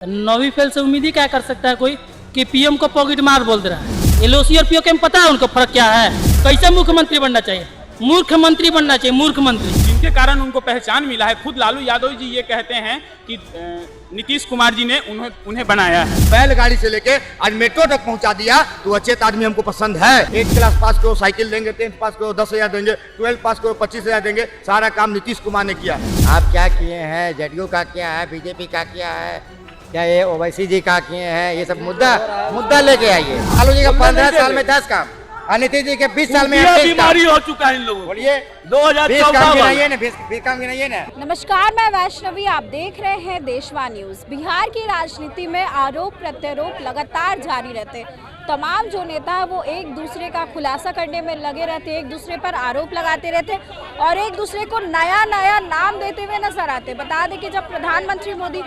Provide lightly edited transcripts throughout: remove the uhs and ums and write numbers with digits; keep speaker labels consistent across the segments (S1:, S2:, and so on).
S1: नौवीं फेल से उम्मीद ही क्या कर सकता है कोई कि पीएम को पॉकेट मार बोल दे रहा है। एलओसी और पीओ के में पता है उनको फर्क क्या है। कैसे मुख्यमंत्री बनना चाहिए? मूर्ख मंत्री बनना चाहिए, मूर्ख मंत्री।
S2: जिनके कारण उनको पहचान मिला है, खुद लालू यादव जी ये कहते हैं कि नीतीश कुमार जी ने उन्हें बनाया है।
S3: बैलगाड़ी से लेके आज मेट्रो तक पहुंचा दिया तो अचेत आदमी हमको पसंद है। 8 क्लास पास करो साइकिल देंगे, 10th पास करो 10,000 देंगे, 12 पास करो 25,000 देंगे। सारा काम नीतीश कुमार ने किया।
S4: आप क्या किए हैं? जेडीयू का क्या है? बीजेपी का क्या है? क्या ये ओवैसी जी का किए हैं? ये सब मुद्दा लेके आइए। लालू जी का 15 साल में 10 काम, नीतीश जी के 20 साल में 28
S2: बीमारी हो चुका है इन लोगों को।
S4: बोलिए
S2: 2014
S4: काम गिनाइए ना, 20 काम गिनाइए ना।
S5: नमस्कार, मैं वैष्णवी, आप देख रहे हैं देशवा न्यूज। बिहार की राजनीति में आरोप प्रत्यारोप लगातार जारी रहते। तमाम जो नेता है वो एक दूसरे का खुलासा करने में लगे रहते, एक दूसरे पर आरोप लगाते रहते और एक दूसरे को नया नया नाम देते हुए नजर आते। बता दें कि जब प्रधानमंत्री मोदी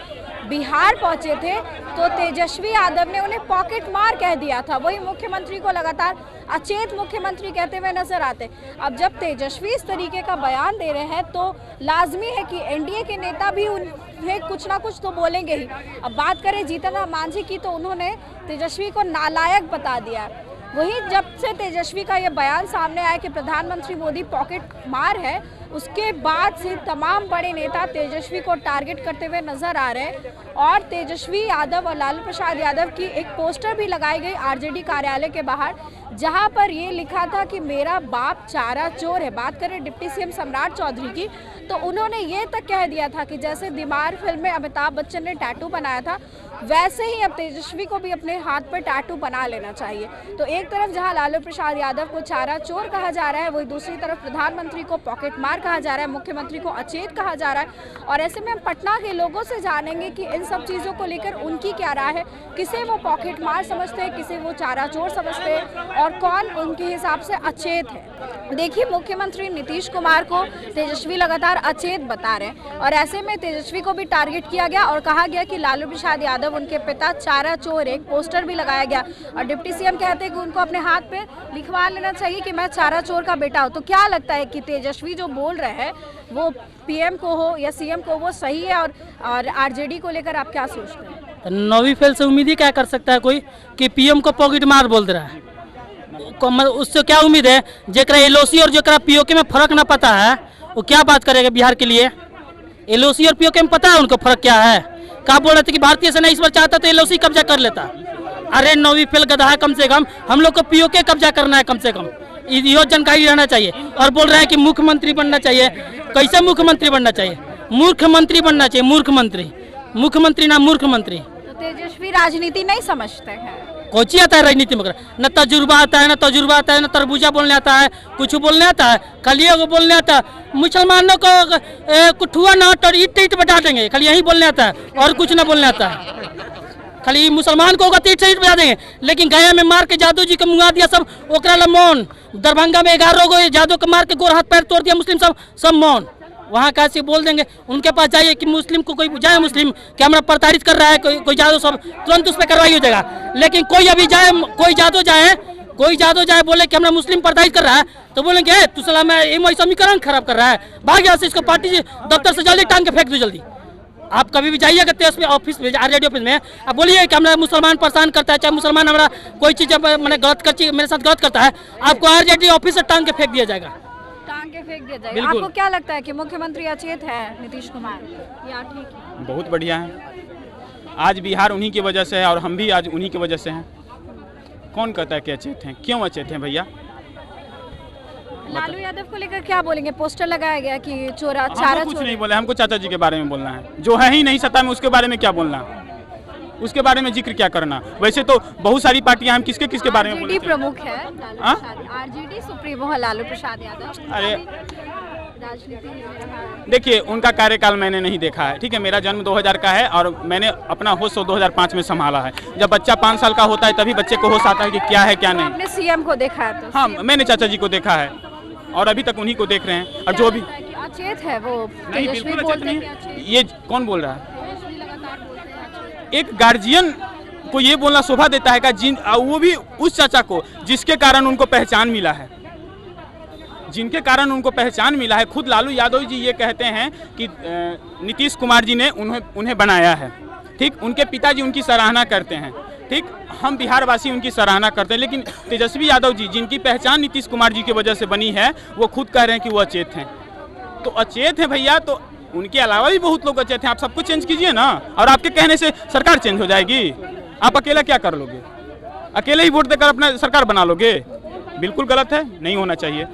S5: बिहार पहुंचे थे तो तेजस्वी यादव ने उन्हें पॉकेट मार कह दिया था। वही मुख्यमंत्री को लगातार अचेत मुख्यमंत्री कहते हुए नजर आते। अब जब तेजस्वी इस तरीके का बयान दे रहे हैं तो लाजमी है कि एनडीए के नेता भी उन्हें कुछ ना कुछ तो बोलेंगे ही। अब बात करें जीतन राम मांझी की तो उन्होंने तेजस्वी को नालायक बता दिया। वहीं जब से तेजस्वी का ये बयान सामने आया कि प्रधानमंत्री मोदी पॉकेट मार है, उसके बाद से तमाम बड़े नेता तेजस्वी को टारगेट करते हुए नजर आ रहे हैं और तेजस्वी यादव और लालू प्रसाद यादव की एक पोस्टर भी लगाई गई आरजेडी कार्यालय के बाहर, जहां पर ये लिखा था कि मेरा बाप चारा चोर है। बात करें डिप्टी सीएम सम्राट चौधरी की तो उन्होंने ये तक कह दिया था कि जैसे दीवार फिल्म में अमिताभ बच्चन ने टैटू बनाया था, वैसे ही अब तेजस्वी को भी अपने हाथ पर टैटू बना लेना चाहिए। तो एक तरफ जहां लालू प्रसाद यादव को चारा चोर कहा जा रहा है, वही दूसरी तरफ प्रधानमंत्री को पॉकेट मार कहा जा रहा है, मुख्यमंत्री को अचेत कहा जा रहा है। और ऐसे में हम पटना के लोगों से जानेंगे कि इन सब चीज़ों को लेकर उनकी क्या राय है। किसे वो पॉकेट मार समझते हैं, किसे वो चारा चोर समझते हैं और कौन उनके हिसाब से अचेत है। देखिए, मुख्यमंत्री नीतीश कुमार को तेजस्वी लगातार अचेत बता रहे हैं और ऐसे में तेजस्वी को भी टारगेट किया गया और कहा गया कि लालू प्रसाद यादव उनके पिता चारा चोर, एक पोस्टर भी लगाया गया और डिप्टी सीएम कहते हैं कि उनको अपने हाथ पे लिखवा लेना चाहिए कि मैं चारा चोर का बेटा हूं। तो क्या लगता है कि तेजस्वी जो बोल रहे हैं वो पीएम को हो या सीएम को वो सही है और आरजेडी को लेकर आप क्या सोचते हैं?
S1: नौवीं फेल से उम्मीद ही क्या कर सकता है कोई कि पीएम को पॉकेट मार बोल दे रहा है। उससे क्या उम्मीद है? जेकरा एलओसी और जेकरा पीओके में फर्क ना पता है वो क्या बात करेगा बिहार के लिए? एलओसी और पीओके में पता है उनको फर्क क्या है? क्या बोल रहे थे कि भारतीय सेना इस बार चाहता तो एलओसी कब्जा कर लेता। अरे नौवीं फेल गधा है, कम से कम हम लोग को पीओके कब्जा करना है, कम से कम ये जानकारी रहना चाहिए। और बोल रहे हैं कि मुख्यमंत्री बनना चाहिए। कैसे मुख्यमंत्री बनना चाहिए? मूर्ख मंत्री बनना चाहिए, मूर्ख मंत्री। मुख्यमंत्री ना मूर्ख मंत्री।
S5: तो तेजस्वी राजनीति नहीं समझते हैं।
S1: कोची आता है राजनीति में? न तजुर्बा आता है, न तरबूजा बोलने आता है, कुछ बोलने आता है, खाली वो बोलने आता है। मुसलमानों को कुठुआ ना और ईट बता देंगे, खाली यही बोलने आता है और कुछ ना बोलने आता है। खाली मुसलमान को होगा ईट बता देंगे, लेकिन गया में मार के जादू जी को मुंगा दिया सब, ओकरा ला मौन। दरभंगा में 11 गो जादू को मार के गोर हाथ पैर तोड़ दिया, मुस्लिम सब मौन। वहाँ कैसे बोल देंगे? उनके पास जाइए कि मुस्लिम को कोई जाए, मुस्लिम क्या हमारा प्रताड़ित कर रहा है कोई जादू, सब तुरंत उस पर कार्रवाई हो जाएगा। लेकिन कोई अभी जाए, कोई जादू जाए बोले कि हमारा मुस्लिम प्रताड़ित कर रहा है तो बोलेंगे तू सलाम समीकरण खराब कर रहा है, भाग यहाँ से, इसको पार्टी दफ्तर से जल्दी टांग के फेंक दो जल्दी। आप कभी भी जाइएगा तेज में ऑफिस में, आरजेडी ऑफिस में, आप बोलिए कि हमारा मुसलमान परेशान करता है, चाहे मुसलमान हमारा कोई चीज़ मैंने मेरे साथ गलत करता है, आपको आरजेडी ऑफिस से टांग के फेंक दिया जाएगा।
S5: फेंक दिया जाएगा। आपको क्या लगता है कि मुख्यमंत्री अचेत है नीतीश कुमार या ठीक है?
S2: बहुत बढ़िया है। आज बिहार उन्हीं की वजह से है और हम भी आज उन्हीं की वजह से हैं। कौन कहता है कि अचेत हैं? क्यों अचेत हैं भैया?
S5: लालू यादव को लेकर क्या बोलेंगे? पोस्टर लगाया गया कि चारा
S2: कुछ नहीं बोले, हमको चाचा जी के बारे में बोलना है। जो है ही नहीं सत्ता में उसके बारे में क्या बोलना, उसके बारे में जिक्र क्या करना। वैसे तो बहुत सारी पार्टियां, हम किसके बारे में बोलते हैं?
S5: प्रमुख है आरजेडी सुप्रीमो है लालू प्रसाद यादव।
S2: अरे देखिए, उनका कार्यकाल मैंने नहीं देखा है, ठीक है। मेरा जन्म 2000 का है और मैंने अपना होश 2005 में संभाला है। जब बच्चा 5 साल का होता है तभी बच्चे को होश आता है कि क्या है क्या नहीं।
S5: आपने सीएम को देखा है? तो
S2: हाँ, मैंने चाचा जी को देखा है और अभी तक उन्हीं को देख रहे हैं। और जो भी
S5: अचेत है वो
S2: नहीं, बिल्कुल अचेत नहीं। ये कौन बोल रहा है? एक गार्जियन को ये बोलना शोभा देता है का वो भी उस चाचा को जिसके कारण उनको पहचान मिला है, जिनके कारण उनको पहचान मिला है। खुद लालू यादव जी ये कहते हैं कि नीतीश कुमार जी ने उन्हें बनाया है। ठीक, उनके पिताजी उनकी सराहना करते हैं, ठीक, हम बिहार वासी उनकी सराहना करते हैं, लेकिन तेजस्वी यादव जी जिनकी पहचान नीतीश कुमार जी की वजह से बनी है, वो खुद कह रहे हैं कि वो अचेत हैं। तो अचेत हैं भैया, तो उनके अलावा भी बहुत लोग अचेत हैं। आप सब कुछ चेंज कीजिए ना, और आपके कहने से सरकार चेंज हो जाएगी? आप अकेला क्या कर लोगे? अकेले ही वोट देकर अपना सरकार बना लोगे? बिल्कुल गलत है, नहीं होना चाहिए।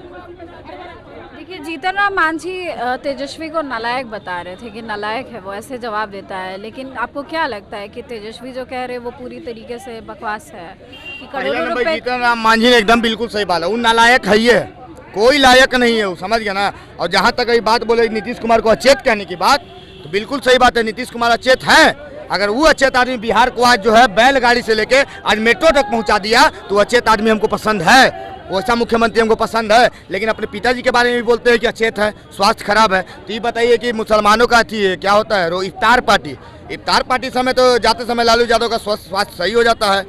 S5: देखिए, जीतन राम मांझी तेजस्वी को नालायक बता रहे थे कि नालायक है वो, ऐसे जवाब देता है, लेकिन आपको क्या लगता है कि तेजस्वी जो कह रहे हैं वो पूरी तरीके से बकवास है कि करोड़ों रुपए?
S3: जीतन राम मांझी ने एकदम बिल्कुल सही बात है, वो नालायक है, ही है, कोई लायक नहीं है वो, समझ गया ना। और जहाँ तक ये बात बोले नीतीश कुमार को अचेत कहने की बात, तो बिल्कुल सही बात है, नीतीश कुमार अचेत है। अगर वो अचेत आदमी बिहार को आज जो है बैलगाड़ी से लेके आज मेट्रो तक पहुंचा दिया, तो अचेत आदमी हमको पसंद है, वैसा मुख्यमंत्री हमको पसंद है। लेकिन अपने पिताजी के बारे में भी बोलते हैं कि अचेत है, स्वास्थ्य खराब है। तो ये बताइए कि मुसलमानों का क्या होता है, इफ्तार पार्टी समय तो जाते समय लालू यादव का स्वास्थ्य सही हो जाता है,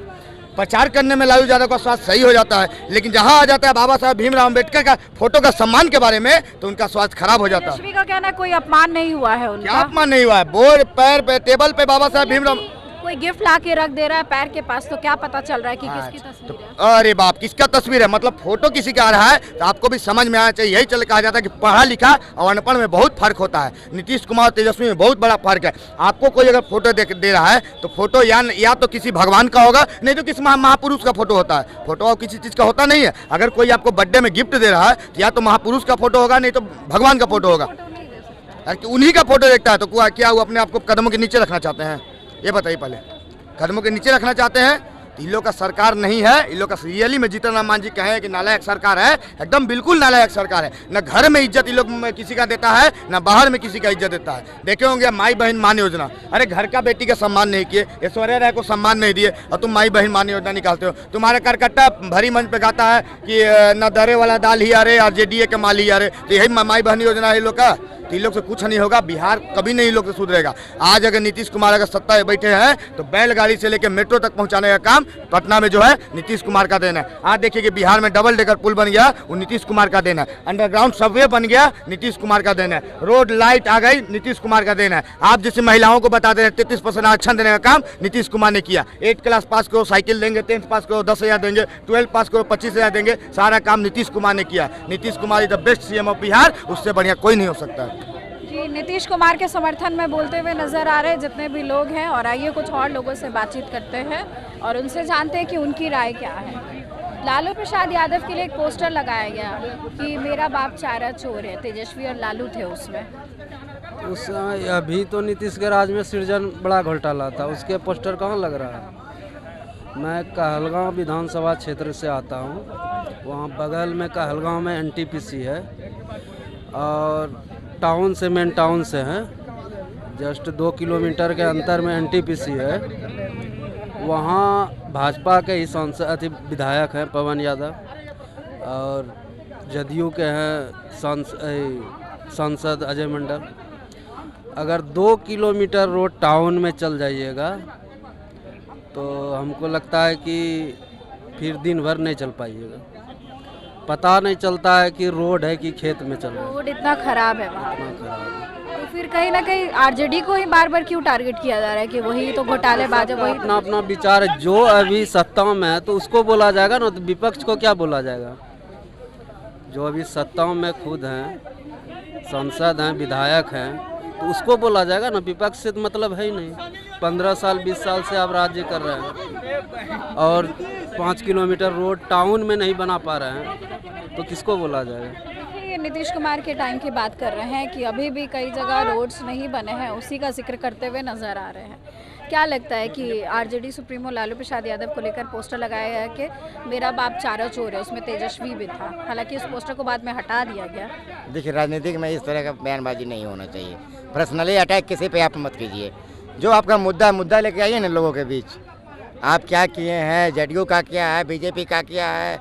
S3: प्रचार करने में लालू यादव का स्वास्थ्य सही हो जाता है, लेकिन जहां आ जाता है बाबा साहब भीमराव अंबेडकर का फोटो का सम्मान के बारे में, तो उनका स्वास्थ्य खराब हो जाता है।
S5: तेजस्वी का कहना कोई अपमान नहीं हुआ है उनका।
S3: क्या अपमान नहीं हुआ है? बोर्ड पैर पे टेबल पे बाबा साहब भीमराव
S5: कोई गिफ्ट ला के रख दे रहा है पैर के पास, तो क्या पता चल रहा है कि किसकी तस्वीर है?
S3: अरे बाप, किसका तस्वीर है? मतलब फोटो किसी का आ रहा है, तो आपको भी समझ में आना चाहिए। यही चल कहा जाता है कि पढ़ा लिखा और अनपढ़ में बहुत फर्क होता है। नीतीश कुमार और तेजस्वी में बहुत बड़ा फर्क है। आपको कोई अगर फोटो दे रहा है, तो फोटो या तो किसी भगवान का होगा, नहीं तो किसी महापुरुष का फोटो होता है। फोटो किसी चीज का होता नहीं है। अगर कोई आपको बर्थडे में गिफ्ट दे रहा है, तो या तो महापुरुष का फोटो होगा, नहीं तो भगवान का फोटो होगा। उन्हीं का फोटो देखता है, तो क्या वो अपने आपको कदमों के नीचे रखना चाहते हैं? ये बताइए, पहले कदमों के नीचे रखना चाहते हैं? तो इन लोग का सरकार नहीं है। इन लोग का रियली में जीतन राम मांझी कहे कि नालायक सरकार है, एकदम बिल्कुल नालायक सरकार है। न घर में इज्जत इन लोग किसी का देता है, न बाहर में किसी का इज्जत देता है। देखे होंगे माई बहन मान योजना, अरे घर का बेटी का सम्मान नहीं किए, ऐश्वर्या राय को सम्मान नहीं दिए, और तुम माई बहन मान योजना निकालते हो। तुम्हारा करकट्टा भरी मंच पे गाता है कि न दरे वाला दाल ही अरे और JDA के माल ही अरे। तो यही माई बहन योजना है इन लोग का। तो इन लोग से कुछ नहीं होगा, बिहार कभी नहीं इन लोग से सुधरेगा। आज अगर नीतीश कुमार अगर सत्ता में बैठे हैं, तो बैलगाड़ी से लेकर मेट्रो तक पहुंचाने का काम पटना में जो है नीतीश कुमार का देना है। आज देखिए कि बिहार में डबल डेकर पुल बन गया, वो नीतीश कुमार का देना है। अंडरग्राउंड सबवे बन गया, नीतीश कुमार का देना है। रोड लाइट आ गई, नीतीश कुमार का देना है। आप जैसे महिलाओं को बता दे रहे 33% आरक्षण देने का काम नीतीश कुमार ने किया। 8 क्लास पास करो साइकिल देंगे, 10th पास करो 10,000 देंगे, 12 पास करो 25,000 देंगे। सारा काम नीतीश कुमार ने किया। Nitish Kumar is the best CM of Bihar, उससे बढ़िया कोई नहीं हो सकता है।
S5: जी, नीतीश कुमार के समर्थन में बोलते हुए नजर आ रहे हैं जितने भी लोग हैं, और आइए कुछ और लोगों से बातचीत करते हैं और उनसे जानते हैं कि उनकी राय क्या है। लालू प्रसाद यादव के लिए एक पोस्टर लगाया गया कि मेरा बाप चारा चोर है, तेजस्वी और लालू थे उसमें।
S6: अभी तो नीतीश के राज में सृजन बड़ा घोटाला था, उसके पोस्टर कहाँ लग रहा है? मैं कहलगांव विधानसभा क्षेत्र से आता हूँ। वहाँ बगल में कहलगांव में NTPC है, और टाउन से मेन टाउन से हैं, जस्ट 2 किलोमीटर के अंतर में NTPC है। वहाँ भाजपा के ही सांसद विधायक हैं पवन यादव, और जदयू के हैं सांसद अजय मंडल। अगर 2 किलोमीटर रोड टाउन में चल जाइएगा, तो हमको लगता है कि फिर दिन भर नहीं चल पाइएगा। पता नहीं चलता है कि रोड है कि खेत में चल रहा है।
S5: रोड इतना खराब है वहाँ, तो फिर कहीं ना कहीं RJD को ही बार बार क्यों टारगेट किया जा रहा है कि वही तो घोटालेबाज है? वही
S6: अपना अपना विचार है। जो अभी सत्ता में है तो उसको बोला जाएगा ना, तो विपक्ष को क्या बोला जाएगा? जो अभी सत्ता में खुद हैं, सांसद हैं, विधायक हैं, तो उसको बोला जाएगा ना। विपक्ष से तो मतलब है ही नहीं। 15 साल 20 साल से आप राज्य कर रहे हैं, और 5 किलोमीटर रोड टाउन में नहीं बना पा रहे हैं, तो किसको बोला जाएगा?
S5: ये नीतीश कुमार के टाइम की बात कर रहे हैं कि अभी भी कई जगह रोड्स नहीं बने हैं, उसी का जिक्र करते हुए नजर आ रहे हैं। क्या लगता है कि RJD सुप्रीमो लालू प्रसाद यादव को लेकर पोस्टर लगाया गया कि मेरा बाप चारा चोर है, उसमें तेजस्वी भी था, हालांकि उस पोस्टर को बाद में हटा दिया गया।
S4: देखिए, राजनीतिक में इस तरह का बयानबाजी नहीं होना चाहिए। पर्सनली अटैक किसी पे आप मत कीजिए। जो आपका मुद्दा लेके आइए ना लोगों के बीच। आप क्या किए हैं, JDU का क्या है, BJP का क्या है,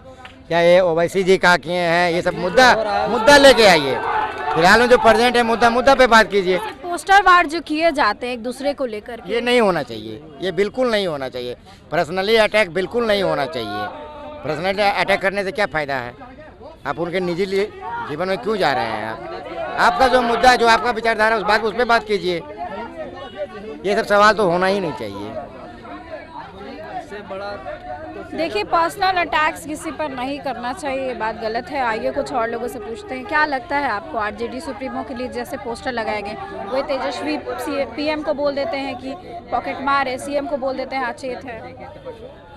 S4: क्या ये OWC जी का किए हैं, ये सब मुद्दा लेके आइए। फिलहाल में जो प्रेजेंट है मुद्दा पे बात कीजिए।
S5: पोस्टर वार जो किए जाते हैं एक दूसरे को लेकर,
S4: ये नहीं होना चाहिए, ये बिल्कुल नहीं होना चाहिए। पर्सनली अटैक बिल्कुल नहीं होना चाहिए। पर्सनली अटैक करने से क्या फ़ायदा है? आप उनके निजी जीवन में क्यों जा रहे हैं? आपका जो मुद्दा है, जो आपका विचारधारा, उस पर बात कीजिए। ये सब सवाल तो होना ही नहीं चाहिए।
S5: देखिए, पर्सनल अटैक्स किसी पर नहीं करना चाहिए, ये बात गलत है। आइए कुछ और लोगों से पूछते हैं, क्या लगता है आपको आरजेडी सुप्रीमो के लिए जैसे पोस्टर लगाए गए, वही तेजस्वी पीएम को बोल देते हैं कि पॉकेट मार है, सीएम को बोल देते हैं अचेत है।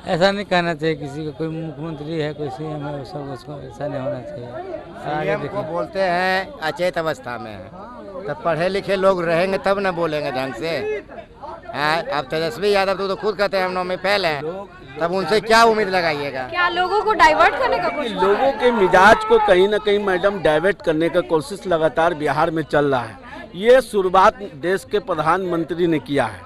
S7: ऐसा नहीं कहना चाहिए किसी को, कोई मुख्यमंत्री है कोई सीएम है सब, उसको ऐसा नहीं होना चाहिए।
S4: सीएम को बोलते हैं अचेत अवस्था में है, तब पढ़े लिखे लोग रहेंगे तब न बोलेंगे ढंग से। अब तेजस्वी यादव तो खुद कहते हैं हम नौवीं फेल हैं, तब उनसे क्या उम्मीद लगाइएगा?
S5: क्या लोगों को डाइवर्ट करने का कोशिश?
S8: लोगों के मिजाज को कहीं ना कहीं मैडम डाइवर्ट करने का कोशिश लगातार बिहार में चल रहा है। ये शुरुआत देश के प्रधानमंत्री ने किया है,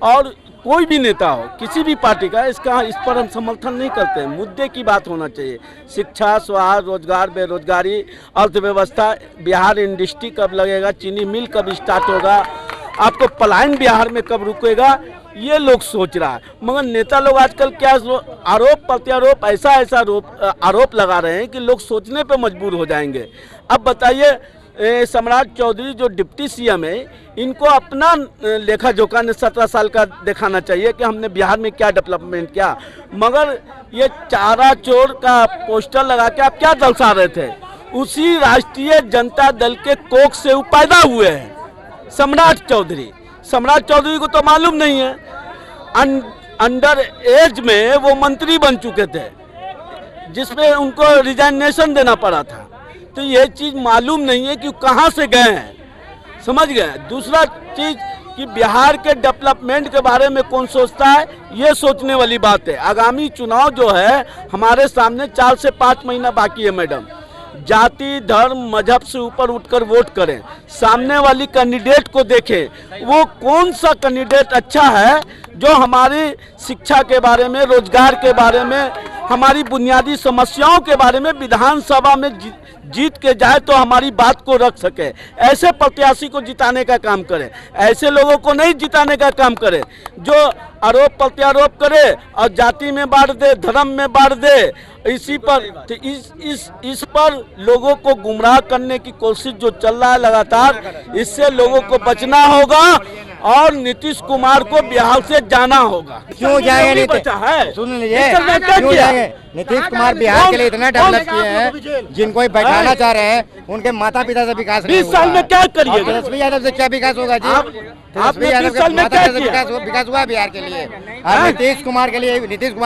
S8: और कोई भी नेता हो किसी भी पार्टी का, इस पर हम समर्थन नहीं करते हैं। मुद्दे की बात होना चाहिए, शिक्षा, स्वास्थ्य, रोजगार, बेरोजगारी, अर्थव्यवस्था, बिहार इंडस्ट्री कब लगेगा, चीनी मिल कब स्टार्ट होगा, आपको पलायन बिहार में कब रुकेगा, ये लोग सोच रहा है। मगर नेता लोग आजकल क्या आरोप प्रत्यारोप ऐसा आरोप लगा रहे हैं कि लोग सोचने पे मजबूर हो जाएंगे। अब बताइए, सम्राट चौधरी जो डिप्टी सीएम है, इनको अपना लेखा जोखा ने 17 साल का दिखाना चाहिए कि हमने बिहार में क्या डेवलपमेंट किया। मगर ये चारा चोर का पोस्टर लगा के आप क्या दर्शा रहे थे? उसी राष्ट्रीय जनता दल के कोख से वो पैदा हुए हैं सम्राट चौधरी को तो मालूम नहीं है, अंडर एज में वो मंत्री बन चुके थे, जिसमें उनको रिजाइनेशन देना पड़ा था। तो ये चीज़ मालूम नहीं है कि कहाँ से गए हैं, समझ गए। दूसरा चीज़ कि बिहार के डेवलपमेंट के बारे में कौन सोचता है, ये सोचने वाली बात है। आगामी चुनाव जो है हमारे सामने 4 से 5 महीना बाकी है मैडम। जाति, धर्म, मजहब से ऊपर उठकर वोट करें, सामने वाली कैंडिडेट को देखें, वो कौन सा कैंडिडेट अच्छा है जो हमारी शिक्षा के बारे में, रोजगार के बारे में, हमारी बुनियादी समस्याओं के बारे में विधानसभा में जीत के जाए तो हमारी बात को रख सके। ऐसे प्रत्याशी को जिताने का काम करें, ऐसे लोगों को नहीं जिताने का काम करें जो आरोप प्रत्यारोप करे और जाति में बांट दे, धर्म में बांट दे। इसी पर तो इस पर लोगों को गुमराह करने की कोशिश जो चल रहा है लगातार, इससे लोगों को बचना होगा और नीतीश कुमार को बिहार से जाना होगा।
S4: क्यों जाएंगे? सुन लीजिए, क्यों जाएंगे? नीतीश कुमार बिहार के लिए इतना डेवलप किए हैं, जिनको ही बैठाना चाह रहे हैं उनके माता पिता से विकास नहीं हुआ।
S8: 20 साल में क्या करिए?
S4: तेजस्वी यादव से क्या विकास होगा जी? तेजस्वी यादव के माता पिता से विकास हुआ बिहार के लिए, और नीतीश कुमार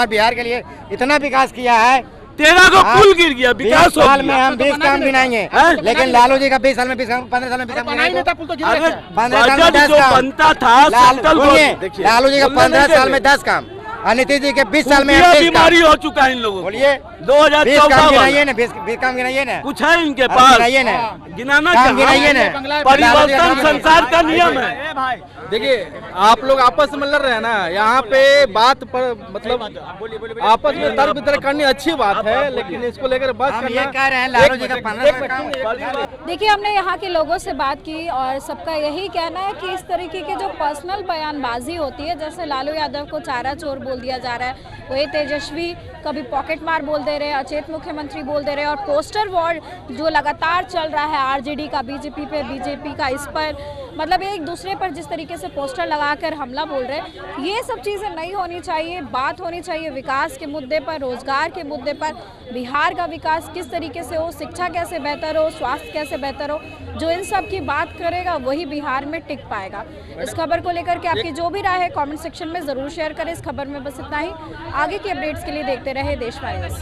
S4: बिहार के लिए इतना विकास किया है।
S8: 13 को पुल गिर गया, विकास
S4: 20 साल में हम 20 काम गिनाएंगे, लेकिन लालू जी का 20 साल में 20 काम, 15 साल में 20 काम गिनाएंगे। 15 साल में 10 काम
S8: बनता था।
S4: लालू जी का 15 साल में 10 काम, और नीतीश जी के 20 साल में 20
S8: बीमारी हो चुका है इन लोगों को।
S4: बोलिए
S8: 2014
S4: काम गिनाइए ना, 20 काम गिनाइए ना,
S8: कुछ है इनके पास,
S4: गिनाइए ना,
S8: गिनाना
S4: काम गिनाइए ना।
S8: परिवर्तन संसार का नियम है।
S9: देखिए, आप लोग आपस में लड़ रहे हैं ना, यहाँ पे बात पर मतलब आपस में तर्क वितर्क करनी अच्छी बात है, लेकिन इसको लेकर बस
S4: हम ये कह रहे हैं लालू जी का 15 साल काम।
S5: देखिए, हमने यहाँ के लोगों से बात की और सबका यही कहना है कि इस तरीके की जो पर्सनल बयानबाजी होती है, जैसे लालू यादव को चारा चोर बोल दिया जा रहा है, वही तेजस्वी कभी पॉकेट मार बोल दे रहे हैं, अचेत मुख्यमंत्री बोल दे रहे हैं, और पोस्टर वॉर जो लगातार चल रहा है आरजेडी का बीजेपी पे, बीजेपी का इस पर, मतलब एक दूसरे पर जिस तरीके से पोस्टर लगाकर हमला बोल रहे हैं, ये सब चीज़ें नहीं होनी चाहिए। बात होनी चाहिए विकास के मुद्दे पर, रोजगार के मुद्दे पर, बिहार का विकास किस तरीके से हो, शिक्षा कैसे बेहतर हो, स्वास्थ्य कैसे बेहतर हो। जो इन सब की बात करेगा वही बिहार में टिक पाएगा। इस खबर को लेकर के आपकी जो भी राय है कमेंट सेक्शन में ज़रूर शेयर करें। इस खबर में बस इतना ही। आगे की अपडेट्स के लिए देखते रहे देशवासी।